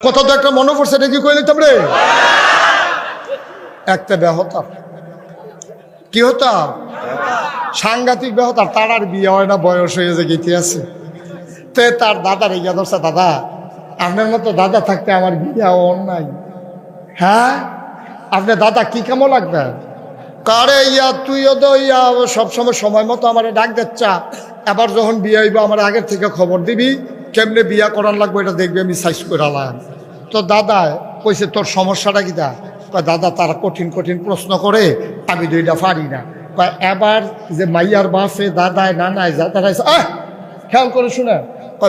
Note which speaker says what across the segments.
Speaker 1: কথা তো একটা মনে পড়ছে নাকি কইলে তোমরে একটা বেহতার কি হতাম সাংঘাতিক বেহতার তার আর বিয়ে হয় না, বয়স হয়ে যে গীতি আছে। তে তার দাদার ইয়া ধরছে, দাদা আপনার মতো দাদা থাকতে আমার বিয়ে অন্যায়। হ্যাঁ আপনার দাদা কি কেমন লাগবে? কারে ইয়া তুইও তো ইয়া সবসময় সময় মতো আমার ডাক দিচ্ছা, এবার যখন বিয়ে হইব আমার আগের থেকে খবর দিবি, কেমনে বিয়া করার লাগবে এটা দেখবি, আমি সাইজ করে আলাম। তো দাদা কইছে তোর সমস্যাটা কি? দাদা তারা কঠিন কঠিন প্রশ্ন করে, আমি তো এটা পারি না। এবার যে মাইয়ার বাফে দাদায় নানায় যাতারায় খেয়াল করে শুনে,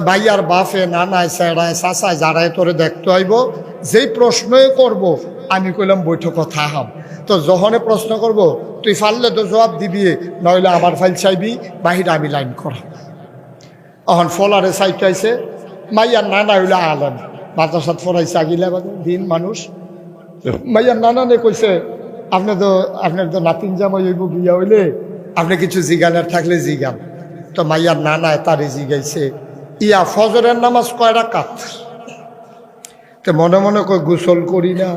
Speaker 1: ভাইয়ার বাফে নানায় স্যাড়ায় চাচায় যারাই তোরে দেখতে হইব, যেই প্রশ্নই করব আমি কইলাম বৈঠক থাহাম। তো যখনে প্রশ্ন করব তুই ফাললে তো জবাব দিবি, নইলে আবার ফাইল চাইবি, বাহিরে আমি লাইন করা। এখন ফলারে সাইট আইছে, মাইয়ার নানা হইলে আলেন মাদ্রাসাত ফরাইছে আগিলা দিন মানুষ। মাইয়ার নানানে কইছে আপনার তো নাতিন জামাই হইব, বিয়া হইলে আপনি কিছু জিগানের থাকলে জিগান। তো মাইয়ার নানায় তারে জিগাইছে, ইয়া ফজরের নামাজ কয় রাকাত? তো মনে মনে কই গোসল করি না,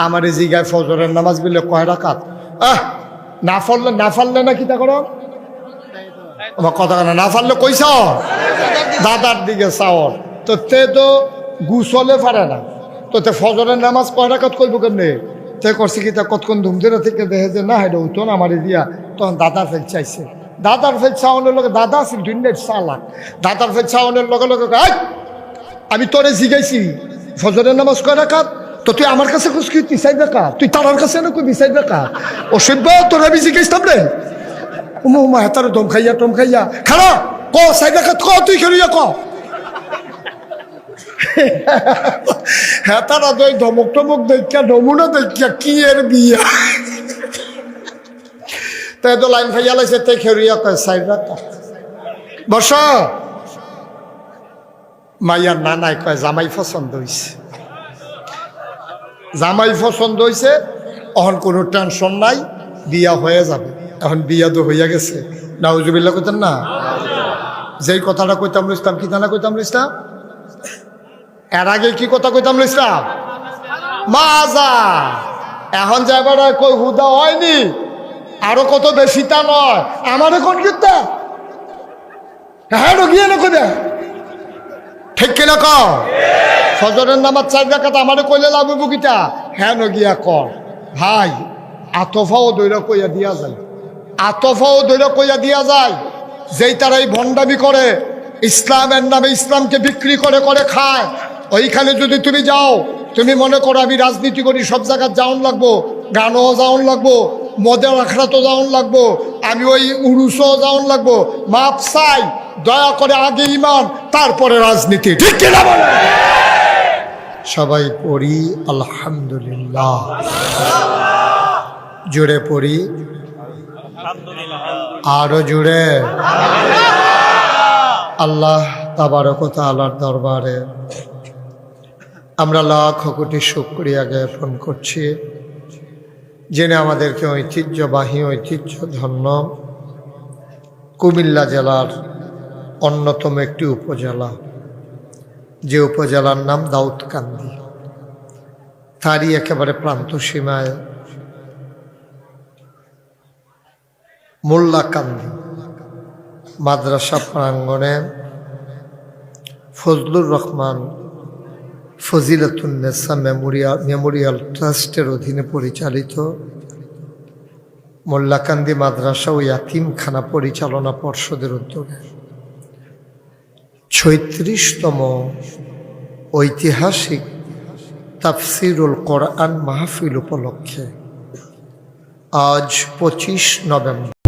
Speaker 1: আমারে জিগায় ফজরের নামাজ বললে কয় রাকাত? না ফাললে না কি তা করো আমার কথা না ফাললে কইস দাদার দিকে চাওয়ার। তো তে তো গুসলে পারে না, তো তে ফজরের নামাজ কয় রাকাত করবো কেমনে? তে করছে কি তা কতক্ষণ ধুমধুরা থেকে দেখে যে না এটা উঠো না আমারে দিয়া, তখন দাদার ফেল চাইছে। দাদার ফেল চাওয়ানোর লগে দাদা আছে দুনিয়ার চালাক, দাদার ফেল চাওয়ানোর লগে লগে আমি তোরে জিগাইছি ফজরের নামাজ কয় রাকাত, তো তুই আমার কাছে খুঁজকি তুই চাই বেকা, তুই তার কাছে না কই বিচাই বেকা, অসভ্য তোর আমি জিগাইছিলাম রে। উমা হেতারে দম খাইয়া খানা ক চাই বেকাত ক, তুই খেলিয়া ক। হ্যাঁ তারা তো ধমক টমক দেখা নমুনা দেখা কি এর বিয়া, তাই তো লাইন খাইয়া লাইছে, তাই খেরিয়া কয় সাইড রাখা বস। মাইয়ার নানায় কয় জামাই পছন্দ হইছে, জামাই পছন্দ হইছে, এখন কোনো টেনশন নাই, বিয়া হয়ে যাবে। এখন বিয়া তো হইয়া গেছে, নাউজুবিল্লাহ কইতেন না? যেই কথাটা কইতাম ইসলাম কি জানা কইতাম ইসলাম, এর আগে কি কথা কইতাম ইসলাম মাজা। এখন যাবার কই হুদা হয়নি, আরো কত বেশি তা নয়, আমারে কোন কিতা হ্যাঁ গিয়ে না কই ঠিক কিনা ক? ফজরের নামাজ 4 রাকাত আমারে কইলে লাভ হইব কিটা? হ্যাঁ গিয়া কর ভাই। আতফাও দইরা কইয়া দিয়া যায়, আতফাও দইরা কইয়া দিয়া যায়, যেই তারা এই ভণ্ডামি করে ইসলামের নামে ইসলামকে বিক্রি করে করে খায়। ওইখানে যদি তুমি যাও, তুমি মনে করো আমি রাজনীতি করি, সব জায়গায় যাওন লাগবো, গানও যাওন লাগবো, মদের আখড়াতেও যাওন লাগবো, আমি ওই উরুসও যাওন লাগবো। মাপ চাই, দয়া করে আগে ইমান তারপরে রাজনীতি, ঠিক কিনা বলে? সবাই পড়ি আলহামদুলিল্লাহ, জুড়ে পড়ি আরো জুড়ে। আল্লাহ তাবারক ওয়া তাআলার দরবারে আমরা লাখ কোটি শুকরিয়া জ্ঞাপন করছি, যিনি আমাদেরকে ঐতিহ্যবাহী ঐতিহ্যধন্য কুমিল্লা জেলার অন্যতম একটি উপজেলা, যে উপজেলার নাম দাউদকান্দি, তারই একেবারে প্রান্ত সীমায় মোল্লাকান্দি মাদ্রাসা প্রাঙ্গণে ফজলুর রহমান ফজিলাতুন্নেসা মেমোরিয়াল ট্রাস্টের অধীনে পরিচালিত মোল্লাকান্দি মাদ্রাসা ও ইয়াতিমখানা পরিচালনা পর্ষদের উদ্যোগে 36তম ঐতিহাসিক তাফসিরুল কোরআন মাহফিল উপলক্ষে আজ 25 নভেম্বর